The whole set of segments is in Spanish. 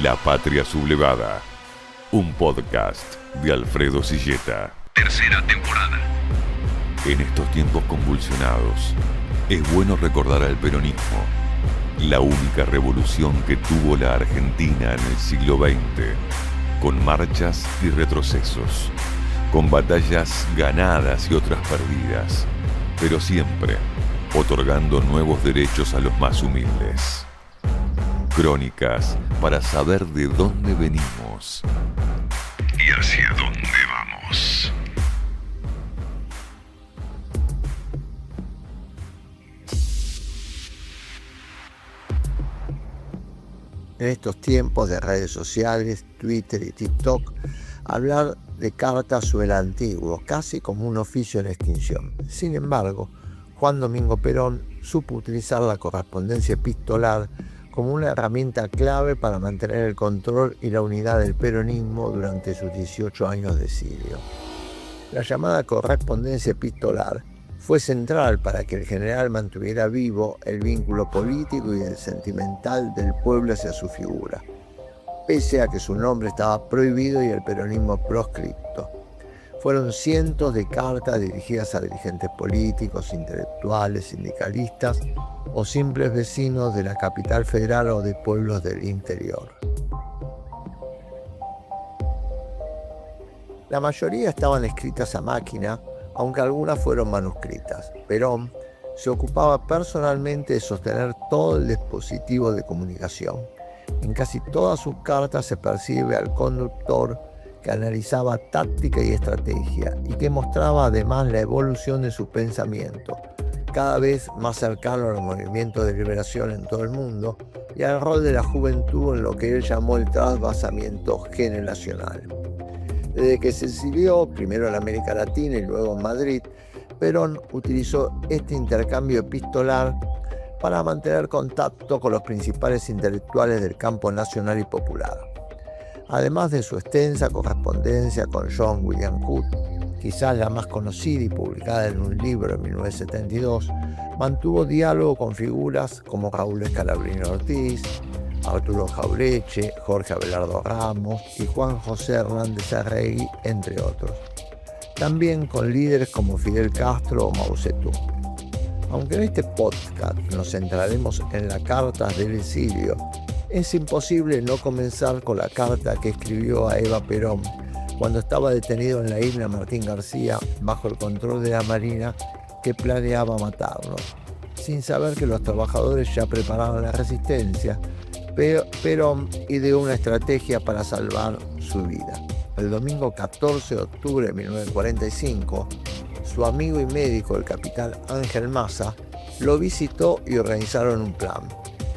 La Patria Sublevada, un podcast de Alfredo Silleta. Tercera temporada. En estos tiempos convulsionados, es bueno recordar al peronismo, la única revolución que tuvo la Argentina en el siglo XX, con marchas y retrocesos, con batallas ganadas y otras perdidas, pero siempre otorgando nuevos derechos a los más humildes. Crónicas para saber de dónde venimos y hacia dónde vamos. En estos tiempos de redes sociales, Twitter y TikTok, hablar de cartas suena antiguo, casi como un oficio en extinción. Sin embargo, Juan Domingo Perón supo utilizar la correspondencia epistolar como una herramienta clave para mantener el control y la unidad del peronismo durante sus 18 años de exilio. La llamada correspondencia epistolar fue central para que el general mantuviera vivo el vínculo político y el sentimental del pueblo hacia su figura, pese a que su nombre estaba prohibido y el peronismo proscripto. Fueron cientos de cartas dirigidas a dirigentes políticos, intelectuales, sindicalistas o simples vecinos de la capital federal o de pueblos del interior. La mayoría estaban escritas a máquina, aunque algunas fueron manuscritas. Perón se ocupaba personalmente de sostener todo el dispositivo de comunicación. En casi todas sus cartas se percibe al conductor que analizaba táctica y estrategia y que mostraba además la evolución de su pensamiento, cada vez más cercano al movimiento de liberación en todo el mundo y al rol de la juventud en lo que él llamó el trasvasamiento generacional. Desde que se exilió, primero en América Latina y luego en Madrid, Perón utilizó este intercambio epistolar para mantener contacto con los principales intelectuales del campo nacional y popular. Además de su extensa correspondencia con John William Hood, quizás la más conocida y publicada en un libro en 1972, mantuvo diálogo con figuras como Raúl Scalabrini Ortiz, Arturo Jaureche, Jorge Abelardo Ramos y Juan José Hernández Arregui, entre otros. También con líderes como Fidel Castro o Mao Zedong. Aunque en este podcast nos centraremos en las cartas del exilio, es imposible no comenzar con la carta que escribió a Eva Perón cuando estaba detenido en la isla Martín García bajo el control de la Marina que planeaba matarnos, sin saber que los trabajadores ya preparaban la resistencia. Perón ideó una estrategia para salvar su vida. El domingo 14 de octubre de 1945, su amigo y médico, el capitán Ángel Maza, lo visitó y organizaron un plan: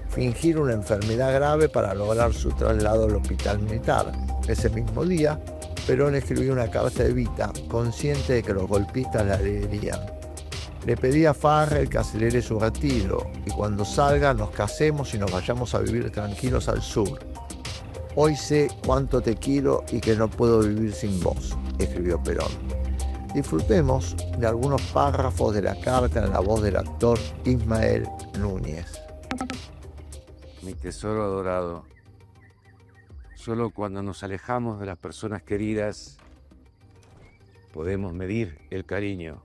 fingir una enfermedad grave para lograr su traslado al hospital militar. Ese mismo día, Perón escribió una carta a Evita, consciente de que los golpistas la leerían. Le pedí a Farrell que acelere su retiro y cuando salga nos casemos y nos vayamos a vivir tranquilos al sur. Hoy sé cuánto te quiero y que no puedo vivir sin vos, escribió Perón. Disfrutemos de algunos párrafos de la carta en la voz del actor Ismael Núñez. Mi tesoro adorado, solo cuando nos alejamos de las personas queridas podemos medir el cariño.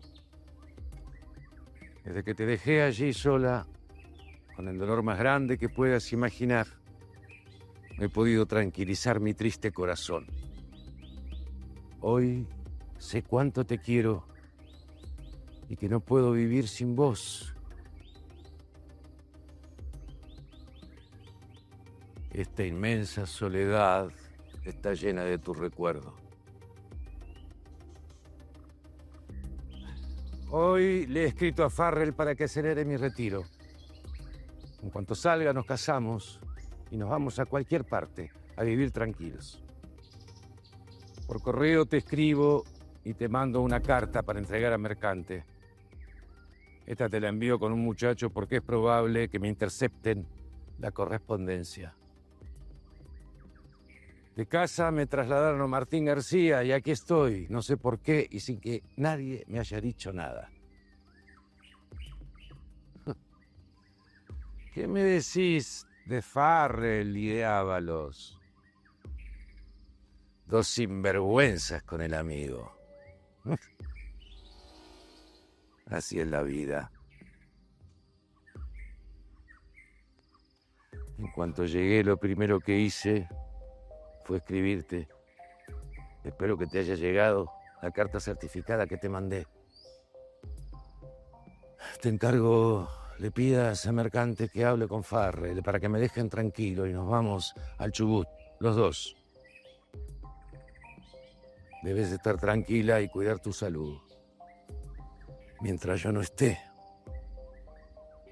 Desde que te dejé allí sola, con el dolor más grande que puedas imaginar, no he podido tranquilizar mi triste corazón. Hoy sé cuánto te quiero y que no puedo vivir sin vos. Esta inmensa soledad está llena de tu recuerdo. Hoy le he escrito a Farrell para que acelere mi retiro. En cuanto salga, nos casamos y nos vamos a cualquier parte a vivir tranquilos. Por correo te escribo y te mando una carta para entregar a Mercante. Esta te la envío con un muchacho porque es probable que me intercepten la correspondencia. De casa me trasladaron a Martín García y aquí estoy, no sé por qué y sin que nadie me haya dicho nada. ¿Qué me decís de Farrell y de Ábalos? Dos sinvergüenzas con el amigo. Así es la vida. En cuanto llegué, lo primero que hice fue escribirte. Espero que te haya llegado la carta certificada que te mandé. Te encargo, le pidas a Mercante que hable con Farrell para que me dejen tranquilo y nos vamos al Chubut, los dos. Debes estar tranquila y cuidar tu salud. Mientras yo no esté.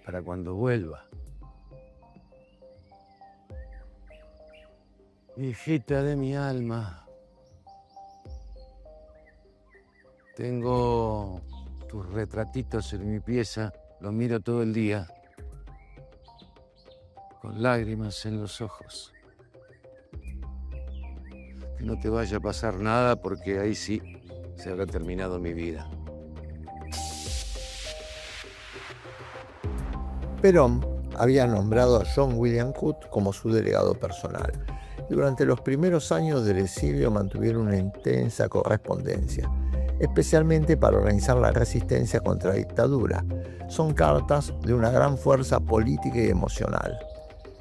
Para cuando vuelva. Hijita de mi alma. Tengo tus retratitos en mi pieza. Los miro todo el día. Con lágrimas en los ojos. Que no te vaya a pasar nada porque ahí sí se habrá terminado mi vida. Perón había nombrado a John William Coote como su delegado personal. Y durante los primeros años del exilio mantuvieron una intensa correspondencia, especialmente para organizar la resistencia contra la dictadura. Son cartas de una gran fuerza política y emocional.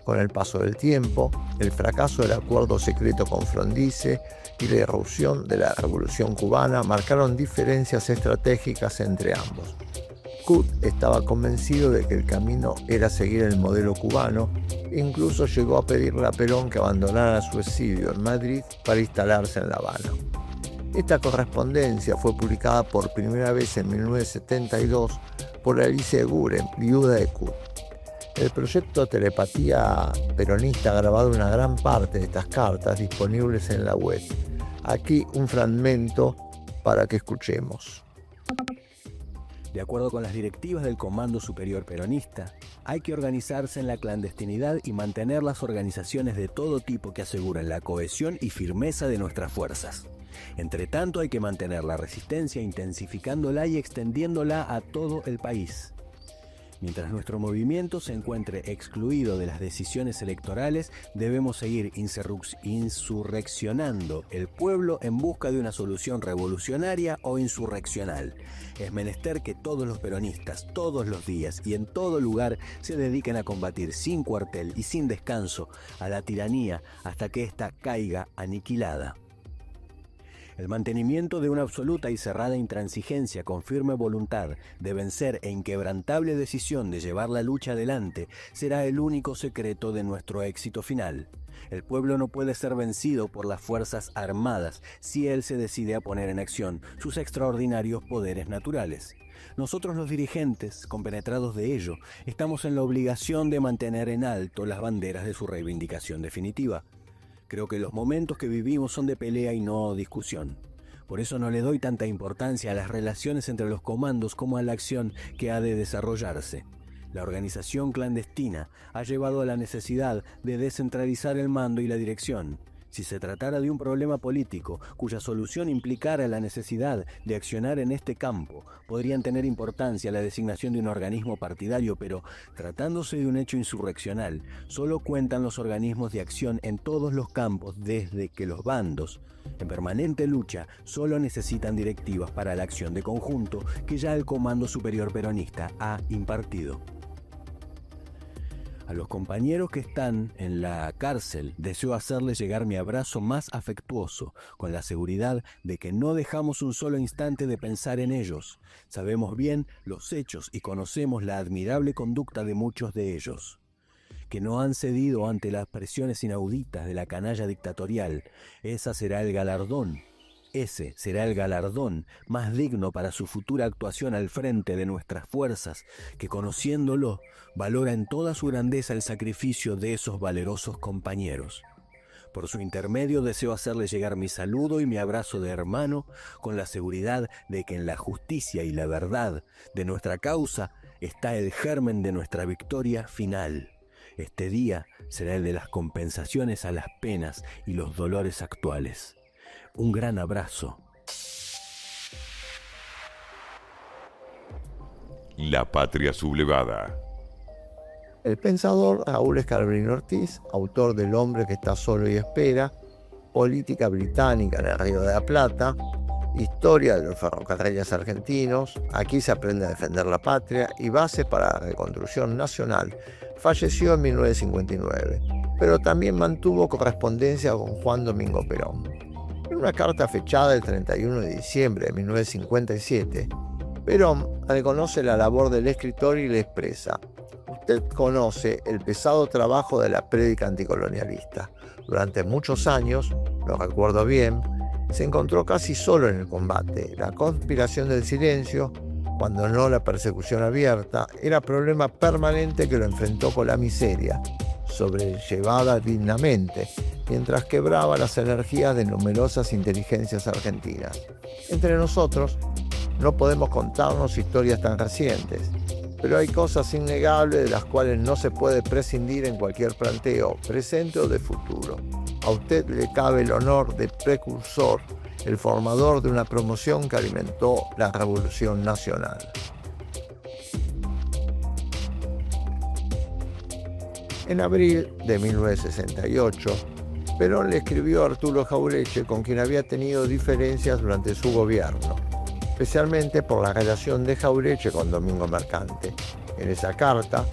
Con el paso del tiempo, el fracaso del acuerdo secreto con Frondizi y la irrupción de la Revolución cubana marcaron diferencias estratégicas entre ambos. Coote estaba convencido de que el camino era seguir el modelo cubano e incluso llegó a pedirle a Perón que abandonara su exilio en Madrid para instalarse en La Habana. Esta correspondencia fue publicada por primera vez en 1972 por Alicia Eguren, viuda de Coote. El proyecto Telepatía Peronista ha grabado una gran parte de estas cartas disponibles en la web. Aquí un fragmento para que escuchemos. De acuerdo con las directivas del Comando Superior Peronista, hay que organizarse en la clandestinidad y mantener las organizaciones de todo tipo que aseguren la cohesión y firmeza de nuestras fuerzas. Entre tanto, hay que mantener la resistencia intensificándola y extendiéndola a todo el país. Mientras nuestro movimiento se encuentre excluido de las decisiones electorales, debemos seguir insurreccionando el pueblo en busca de una solución revolucionaria o insurreccional. Es menester que todos los peronistas, todos los días y en todo lugar, se dediquen a combatir sin cuartel y sin descanso a la tiranía hasta que ésta caiga aniquilada. El mantenimiento de una absoluta y cerrada intransigencia con firme voluntad de vencer e inquebrantable decisión de llevar la lucha adelante será el único secreto de nuestro éxito final. El pueblo no puede ser vencido por las fuerzas armadas si él se decide a poner en acción sus extraordinarios poderes naturales. Nosotros los dirigentes, compenetrados de ello, estamos en la obligación de mantener en alto las banderas de su reivindicación definitiva. Creo que los momentos que vivimos son de pelea y no discusión. Por eso no le doy tanta importancia a las relaciones entre los comandos como a la acción que ha de desarrollarse. La organización clandestina ha llevado a la necesidad de descentralizar el mando y la dirección. Si se tratara de un problema político cuya solución implicara la necesidad de accionar en este campo, podrían tener importancia la designación de un organismo partidario, pero tratándose de un hecho insurreccional, solo cuentan los organismos de acción en todos los campos desde que los bandos, en permanente lucha, solo necesitan directivas para la acción de conjunto que ya el Comando Superior Peronista ha impartido. A los compañeros que están en la cárcel deseo hacerles llegar mi abrazo más afectuoso, con la seguridad de que no dejamos un solo instante de pensar en ellos. Sabemos bien los hechos y conocemos la admirable conducta de muchos de ellos, que no han cedido ante las presiones inauditas de la canalla dictatorial. Ese será el galardón más digno para su futura actuación al frente de nuestras fuerzas, que conociéndolo, valora en toda su grandeza el sacrificio de esos valerosos compañeros. Por su intermedio deseo hacerle llegar mi saludo y mi abrazo de hermano, con la seguridad de que en la justicia y la verdad de nuestra causa está el germen de nuestra victoria final. Este día será el de las compensaciones a las penas y los dolores actuales. Un gran abrazo. La patria sublevada. El pensador Raúl Escalabrini Ortiz, autor del Hombre que está solo y espera, política británica en el Río de la Plata, historia de los ferrocarriles argentinos, aquí se aprende a defender la patria y bases para la reconstrucción nacional. Falleció en 1959, pero también mantuvo correspondencia con Juan Domingo Perón. En una carta fechada el 31 de diciembre de 1957, Perón reconoce la labor del escritor y le expresa: usted conoce el pesado trabajo de la prédica anticolonialista. Durante muchos años, lo recuerdo bien, se encontró casi solo en el combate. La conspiración del silencio, cuando no la persecución abierta, era problema permanente que lo enfrentó con la miseria, sobrellevada dignamente, mientras quebraba las energías de numerosas inteligencias argentinas. Entre nosotros, no podemos contarnos historias tan recientes, pero hay cosas innegables de las cuales no se puede prescindir en cualquier planteo, presente o de futuro. A usted le cabe el honor de precursor, el formador de una promoción que alimentó la Revolución Nacional. En abril de 1968, Perón le escribió a Arturo Jauretche, con quien había tenido diferencias durante su gobierno, especialmente por la relación de Jauretche con Domingo Mercante. En esa carta,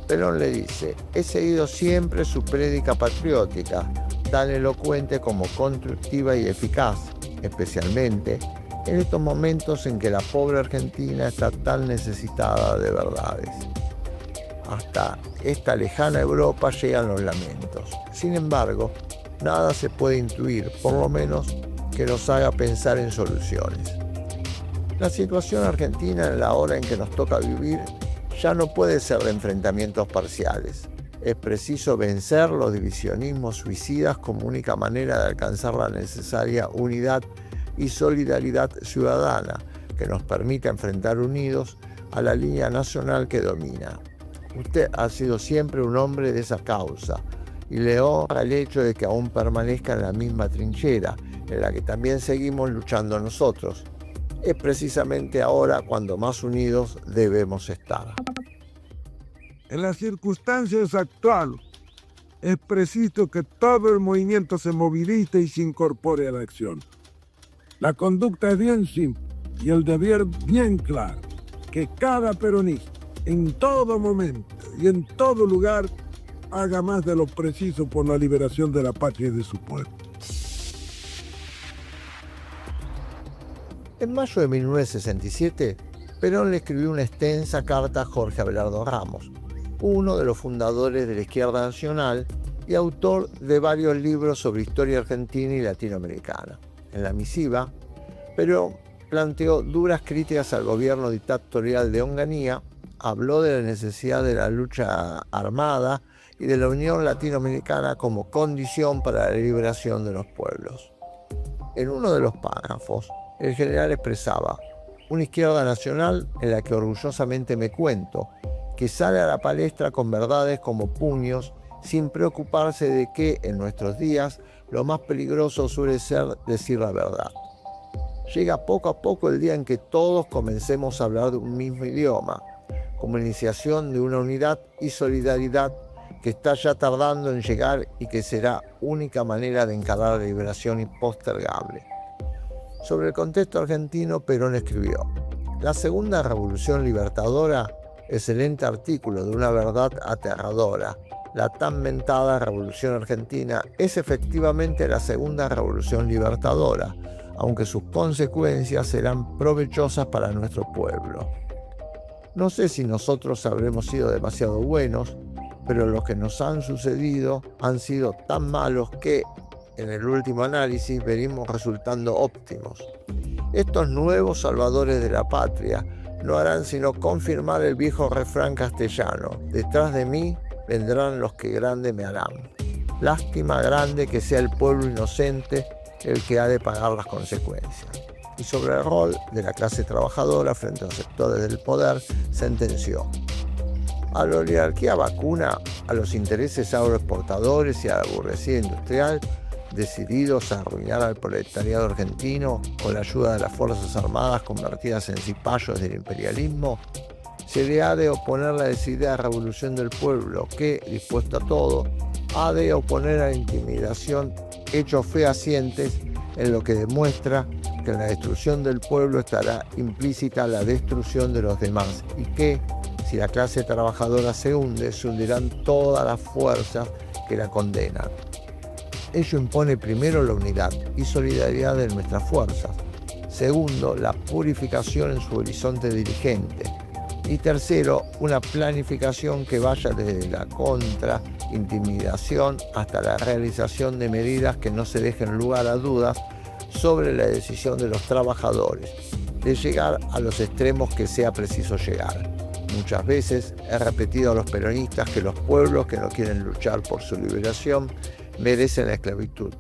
Perón le dice: he seguido siempre su prédica patriótica, tan elocuente como constructiva y eficaz, especialmente en estos momentos en que la pobre Argentina está tan necesitada de verdades. Hasta esta lejana Europa llegan los lamentos. Sin embargo, nada se puede intuir, por lo menos que nos haga pensar en soluciones. La situación argentina en la hora en que nos toca vivir ya no puede ser de enfrentamientos parciales. Es preciso vencer los divisionismos suicidas como única manera de alcanzar la necesaria unidad y solidaridad ciudadana que nos permita enfrentar unidos a la línea nacional que domina. Usted ha sido siempre un hombre de esa causa y le honra el hecho de que aún permanezca en la misma trinchera en la que también seguimos luchando nosotros. Es precisamente ahora cuando más unidos debemos estar. En las circunstancias actuales, es preciso que todo el movimiento se movilice y se incorpore a la acción. La conducta es bien simple y el deber bien claro, que cada peronista, en todo momento y en todo lugar, haga más de lo preciso por la liberación de la patria y de su pueblo. En mayo de 1967, Perón le escribió una extensa carta a Jorge Abelardo Ramos, uno de los fundadores de la Izquierda Nacional y autor de varios libros sobre historia argentina y latinoamericana. En la misiva, Perón planteó duras críticas al gobierno dictatorial de Onganía, habló de la necesidad de la lucha armada y de la unión latinoamericana como condición para la liberación de los pueblos. En uno de los párrafos, el general expresaba: una izquierda nacional en la que orgullosamente me cuento, que sale a la palestra con verdades como puños, sin preocuparse de que, en nuestros días, lo más peligroso suele ser decir la verdad. Llega poco a poco el día en que todos comencemos a hablar de un mismo idioma, como iniciación de una unidad y solidaridad que está ya tardando en llegar y que será única manera de encarar la liberación impostergable. Sobre el contexto argentino, Perón escribió: la segunda revolución libertadora, excelente artículo de una verdad aterradora, la tan mentada Revolución Argentina es efectivamente la segunda revolución libertadora, aunque sus consecuencias serán provechosas para nuestro pueblo. No sé si nosotros habremos sido demasiado buenos, pero los que nos han sucedido han sido tan malos que, en el último análisis, venimos resultando óptimos. Estos nuevos salvadores de la patria no harán sino confirmar el viejo refrán castellano: detrás de mí vendrán los que grande me harán. Lástima grande que sea el pueblo inocente el que ha de pagar las consecuencias. Y sobre el rol de la clase trabajadora frente a los sectores del poder, sentenció: a la oligarquía vacuna, a los intereses agroexportadores y a la burguesía industrial, decididos a arruinar al proletariado argentino con la ayuda de las Fuerzas Armadas convertidas en cipayos del imperialismo, se le ha de oponer la decidida revolución del pueblo que, dispuesto a todo, ha de oponer a la intimidación hechos fehacientes en lo que demuestra que en la destrucción del pueblo estará implícita la destrucción de los demás y que, si la clase trabajadora se hunde, se hundirán todas las fuerzas que la condenan. Ello impone primero la unidad y solidaridad de nuestras fuerzas. Segundo, la purificación en su horizonte dirigente. Y tercero, una planificación que vaya desde la intimidación hasta la realización de medidas que no se dejen lugar a dudas sobre la decisión de los trabajadores, de llegar a los extremos que sea preciso llegar. Muchas veces he repetido a los peronistas que los pueblos que no quieren luchar por su liberación merecen la esclavitud,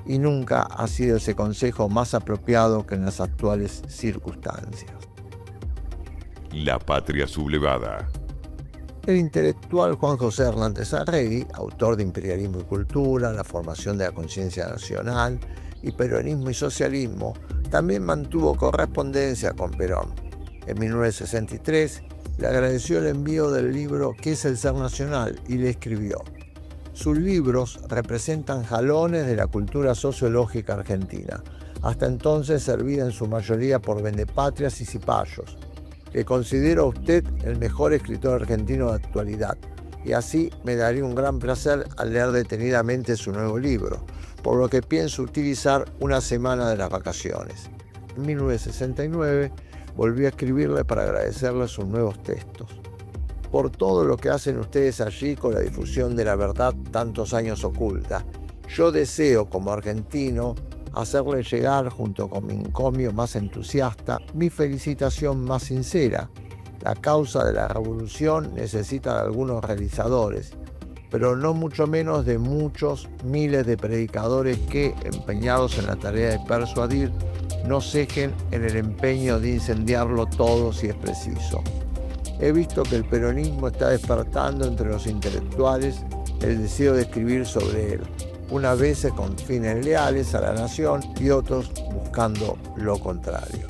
y nunca ha sido ese consejo más apropiado que en las actuales circunstancias. La patria sublevada. El intelectual Juan José Hernández Arregui, autor de Imperialismo y Cultura, La formación de la conciencia nacional y Peronismo y Socialismo, también mantuvo correspondencia con Perón. En 1963 le agradeció el envío del libro ¿Qué es el ser nacional? Y le escribió: sus libros representan jalones de la cultura sociológica argentina, hasta entonces servida en su mayoría por vendepatrias y cipayos. Le considero a usted el mejor escritor argentino de actualidad, y así me daría un gran placer al leer detenidamente su nuevo libro, por lo que pienso utilizar una semana de las vacaciones. En 1969 volví a escribirle para agradecerle sus nuevos textos. Por todo lo que hacen ustedes allí con la difusión de la verdad tantos años oculta, yo deseo como argentino hacerle llegar, junto con mi encomio más entusiasta, mi felicitación más sincera. La causa de la revolución necesita de algunos realizadores, pero no mucho menos de muchos miles de predicadores que, empeñados en la tarea de persuadir, no cejen en el empeño de incendiarlo todo si es preciso. He visto que el peronismo está despertando entre los intelectuales el deseo de escribir sobre él, unas veces con fines leales a la nación y otros buscando lo contrario.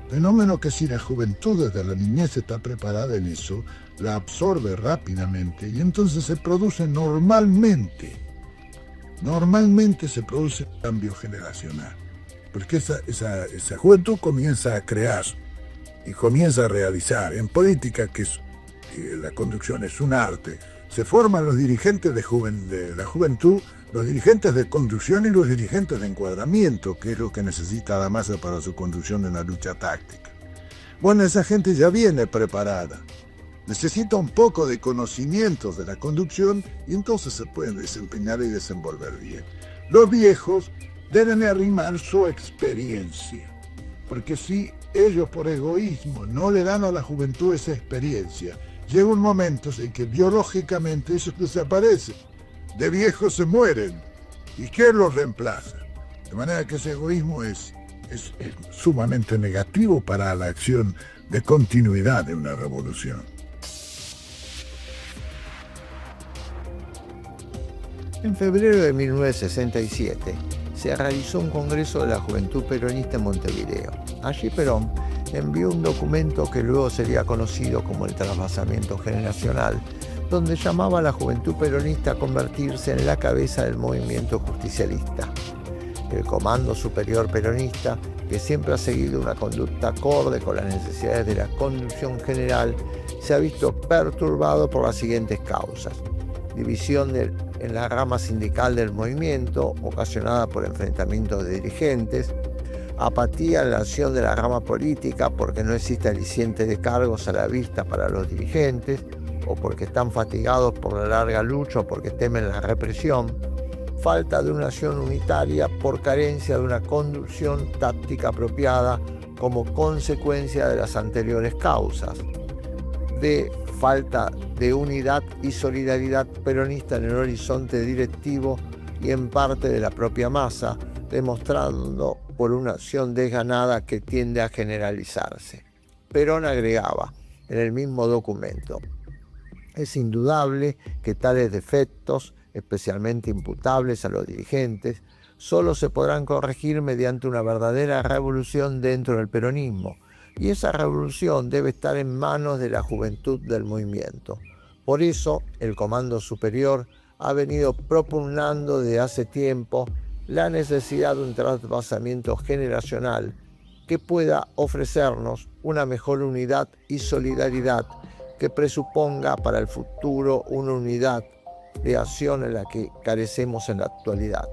Fenómeno que si la juventud desde la niñez está preparada en eso, la absorbe rápidamente y entonces se produce normalmente se produce un cambio generacional, porque esa juventud comienza a crear y comienza a realizar. En política, que la conducción es un arte, se forman los dirigentes de la juventud, los dirigentes de conducción y los dirigentes de encuadramiento, que es lo que necesita la masa para su conducción en la lucha táctica. Bueno, esa gente ya viene preparada. Necesita un poco de conocimientos de la conducción y entonces se pueden desempeñar y desenvolver bien. Los viejos deben arrimar su experiencia, porque si ellos por egoísmo no le dan a la juventud esa experiencia, llega un momento en que biológicamente ellos desaparecen, de viejos se mueren, ¿y quién los reemplaza? De manera que ese egoísmo es sumamente negativo para la acción de continuidad de una revolución. En febrero de 1967 se realizó un congreso de la Juventud Peronista en Montevideo. Allí Perón envió un documento que luego sería conocido como el Trasvasamiento Generacional, donde llamaba a la juventud peronista a convertirse en la cabeza del movimiento justicialista. El Comando Superior Peronista, que siempre ha seguido una conducta acorde con las necesidades de la conducción general, se ha visto perturbado por las siguientes causas: división en la rama sindical del movimiento, ocasionada por enfrentamientos de dirigentes; apatía en la acción de la rama política porque no existe aliciente de cargos a la vista para los dirigentes, o porque están fatigados por la larga lucha o porque temen la represión; falta de una acción unitaria por carencia de una conducción táctica apropiada como consecuencia de las anteriores causas; de falta de unidad y solidaridad peronista en el horizonte directivo y en parte de la propia masa, demostrando por una acción desganada que tiende a generalizarse. Perón agregaba en el mismo documento: es indudable que tales defectos, especialmente imputables a los dirigentes, solo se podrán corregir mediante una verdadera revolución dentro del peronismo, y esa revolución debe estar en manos de la juventud del movimiento. Por eso, el Comando Superior ha venido propugnando desde hace tiempo la necesidad de un trasvasamiento generacional que pueda ofrecernos una mejor unidad y solidaridad que presuponga para el futuro una unidad de acción en la que carecemos en la actualidad.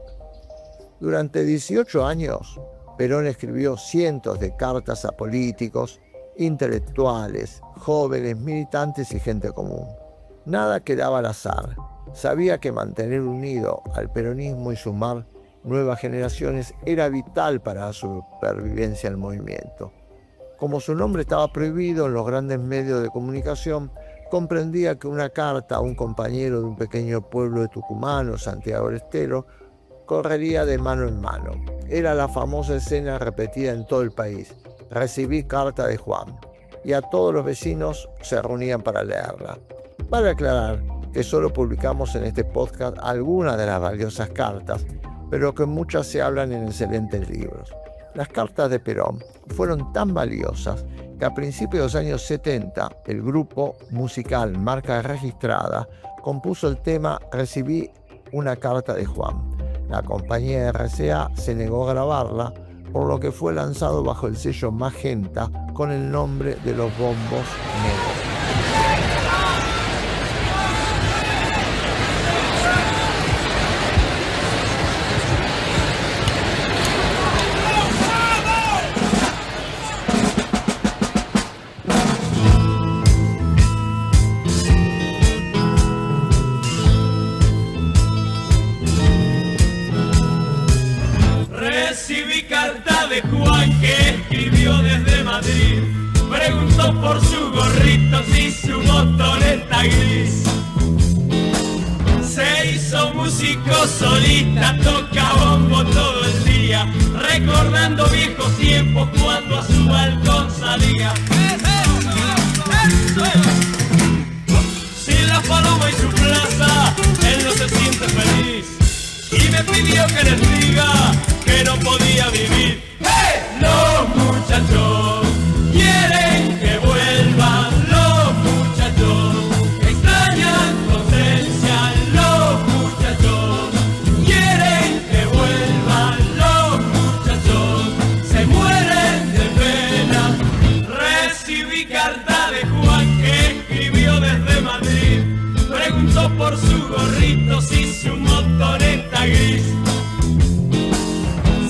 Durante 18 años, Perón escribió cientos de cartas a políticos, intelectuales, jóvenes, militantes y gente común. Nada quedaba al azar. Sabía que mantener unido al peronismo y sumar nuevas generaciones era vital para su supervivencia en el movimiento. Como su nombre estaba prohibido en los grandes medios de comunicación, comprendía que una carta a un compañero de un pequeño pueblo de Tucumán o Santiago del Estero correría de mano en mano. Era la famosa escena repetida en todo el país. Recibí carta de Juan, y a todos los vecinos se reunían para leerla. Vale aclarar que solo publicamos en este podcast algunas de las valiosas cartas, pero que muchas se hablan en excelentes libros. Las cartas de Perón fueron tan valiosas que a principios de los años 70 el grupo musical Marca Registrada compuso el tema Recibí una carta de Juan. La compañía de RCA se negó a grabarla, por lo que fue lanzado bajo el sello Magenta con el nombre de Los Bombos Negros. Recibí carta de Juan que escribió desde Madrid. Preguntó por sus gorritos y su motoneta gris. Se hizo músico solista, toca bombo todo el día, recordando viejos tiempos cuando a su balcón salía. Sin la paloma y su plaza, él no se siente feliz. Y me pidió que les diga que no podía vivir. ¡Hey! Los muchachos quieren que vuelvan. Los muchachos extrañan tu ausencia. Los muchachos quieren que vuelvan. Los muchachos se mueren de pena. Recibí carta de Juan que escribió desde Madrid. Preguntó por sus gorritos y su motoneta gris.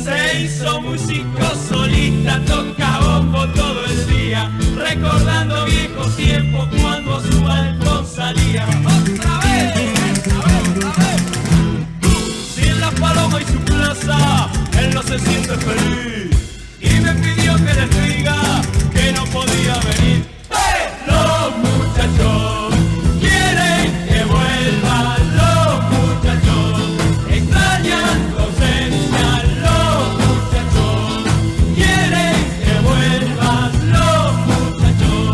Se hizo músico solista, toca bombo todo el día, recordando viejos tiempos cuando a su balcón salía. ¡Otra vez! ¡Otra vez! Sin la paloma y su plaza, él no se siente feliz. Y me pidió que les diga que no podía venir. ¡Hey! Los muchachos quieren que vuelvan. Los muchachos extrañan tu ausencia. Los muchachos quieren que vuelvan. Los muchachos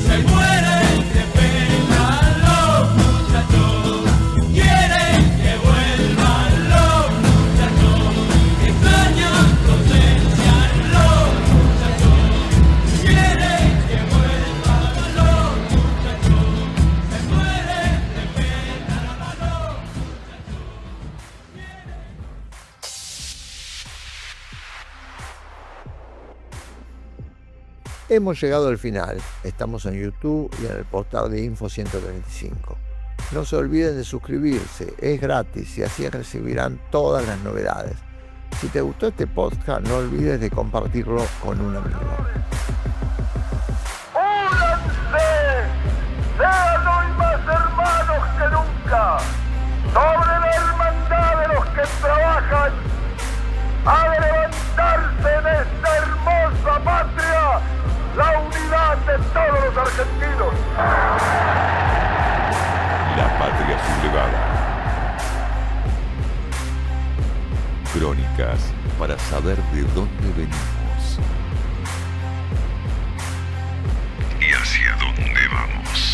se mueren de pena. Los muchachos quieren que vuelvan. Los muchachos extrañan tu ausencia. Los muchachos quieren que vuelvan. Los muchachos se mueren de pena. Hemos llegado al final. Estamos en YouTube y en el portal de Info 135. No se olviden de suscribirse, es gratis y así recibirán todas las novedades. Si te gustó este podcast, no olvides de compartirlo con un amigo. ¡Únanse! ¡Sean hoy más hermanos que nunca! Sobre la hermandad de los que trabajan, ha de levantarse en esta hermosa patria la unidad de todos los argentinos. La patria sublevada. Crónicas para saber de dónde venimos y hacia dónde vamos.